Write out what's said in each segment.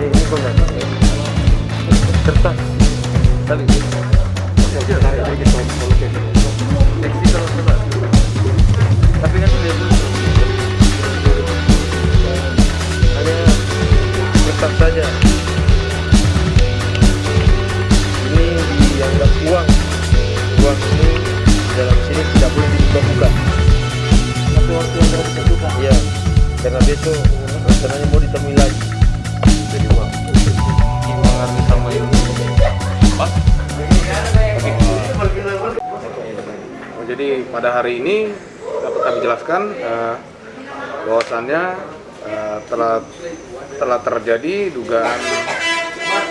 ini kontak kertas tali tapi kan dia hanya kertas saja. Ini dianggap uang ini dalam sini tidak boleh dibuka-buka. Waktu yang harus dibuka. Iya, karena besok rencananya mau ditemui lagi. Jadi uang. Gimana sama ini? Pak? Jadi pada hari ini dapat kami jelaskan bahwasannya telah terjadi dugaan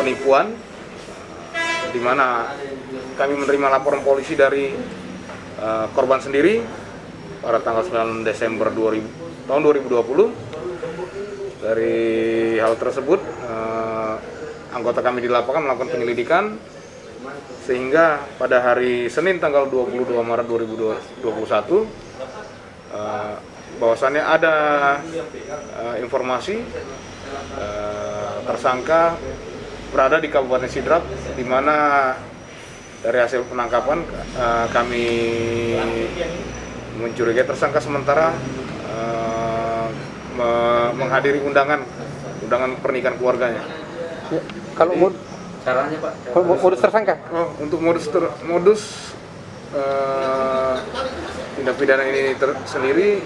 penipuan di mana kami menerima laporan polisi dari korban sendiri pada tanggal 9 Desember tahun 2020. Dari hal tersebut anggota kami di lapangan melakukan penyelidikan sehingga pada hari Senin tanggal 22 Maret 2021 bahwasannya ada informasi tersangka berada di Kabupaten Sidrap, di mana dari hasil penangkapan kami mencurigai tersangka sementara menghadiri undangan pernikahan keluarganya. Ya, kalau Caranya Pak? kalau modus tersangka? Untuk modus tindak pidana ini sendiri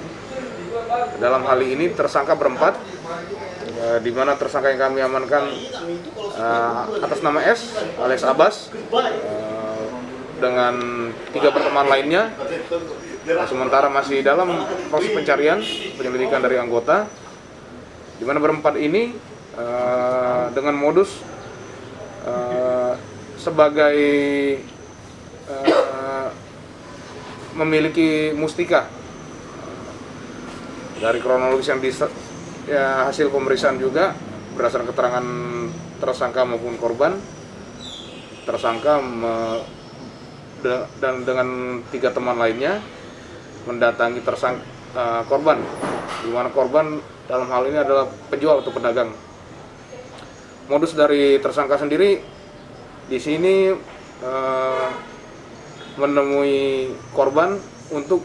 dalam hal ini tersangka berempat, di mana tersangka yang kami amankan atas nama S alias Abbas dengan 3 berteman lainnya. Sementara masih dalam proses pencarian penyelidikan dari anggota, di mana berempat ini dengan modus sebagai memiliki mustika. Dari kronologis yang hasil pemeriksaan juga berdasarkan keterangan tersangka maupun korban, tersangka dan dengan 3 teman lainnya mendatangi korban, di mana korban dalam hal ini adalah penjual atau pedagang. Modus dari tersangka sendiri di sini menemui korban untuk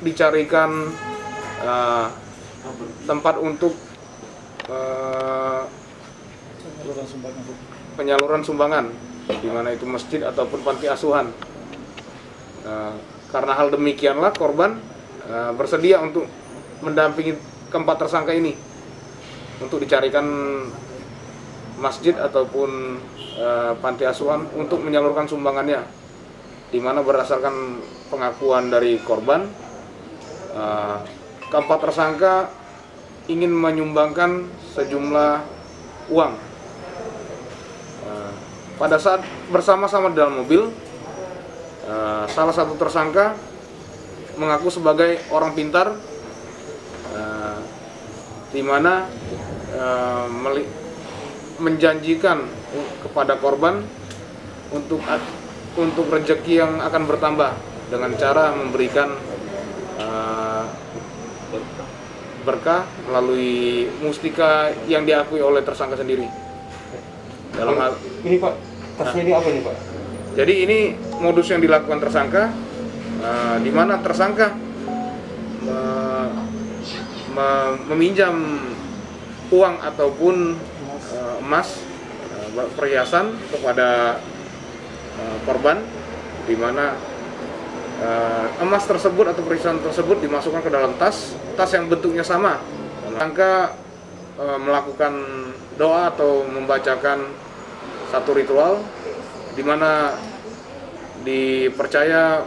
dicarikan tempat untuk penyaluran sumbangan, di mana itu masjid ataupun panti asuhan. Karena hal demikianlah korban bersedia untuk mendampingi keempat tersangka ini untuk dicarikan masjid ataupun panti asuhan untuk menyalurkan sumbangannya, di mana berdasarkan pengakuan dari korban, keempat tersangka ingin menyumbangkan sejumlah uang. Pada saat bersama-sama di dalam mobil, salah satu tersangka mengaku sebagai orang pintar, di mana menjanjikan kepada korban untuk rezeki yang akan bertambah dengan cara memberikan berkah melalui mustika yang diakui oleh tersangka sendiri. Dalam hal ini Pak, tasnya ini apa nih Pak? Jadi ini modus yang dilakukan tersangka, di mana tersangka meminjam uang ataupun emas, perhiasan kepada korban, di mana emas tersebut atau perhiasan tersebut dimasukkan ke dalam tas yang bentuknya sama. Tersangka melakukan doa atau membacakan satu ritual, di mana dipercaya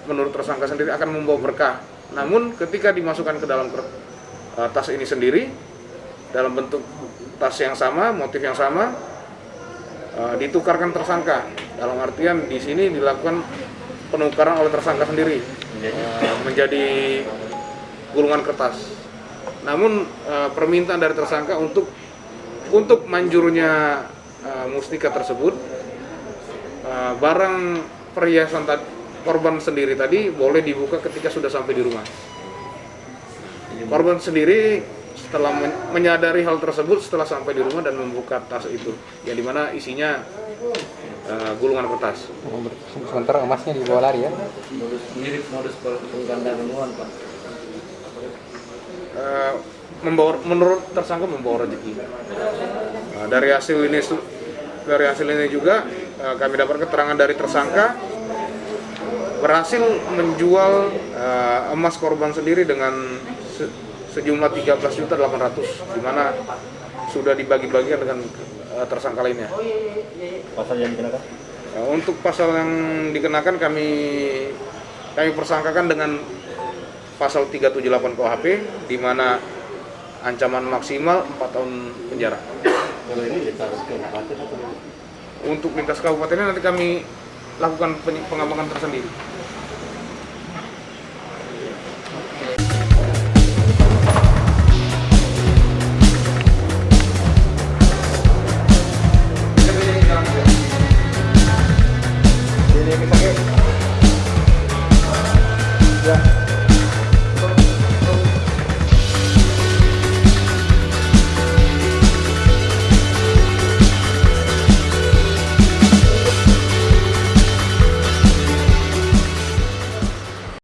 menurut tersangka sendiri akan membawa berkah. Namun ketika dimasukkan ke dalam tas ini sendiri dalam bentuk tas yang sama, motif yang sama, ditukarkan tersangka. Dalam artian di sini dilakukan penukaran oleh tersangka sendiri menjadi gulungan kertas. Namun permintaan dari tersangka untuk manjurnya mustika tersebut, barang perhiasan korban sendiri tadi boleh dibuka ketika sudah sampai di rumah. Korban sendiri setelah menyadari hal tersebut setelah sampai di rumah dan membuka tas itu, yang dimana isinya gulungan kertas. Sementara emasnya dibawa lari ya? Mirip modus pengganda temuan Pak. Menurut tersangka membawa rezeki. Dari hasil ini juga kami dapat keterangan dari tersangka berhasil menjual emas korban sendiri dengan sejumlah 13.800.000, di mana sudah dibagi-bagikan dengan tersangka lainnya. Pasal yang dikenakan? Untuk pasal yang dikenakan kami persangkakan dengan pasal 378 KUHP, di mana ancaman maksimal 4 tahun penjara. Kalau ini lintas kabupaten atau? Untuk lintas kabupatennya nanti kami lakukan pengembangan tersendiri.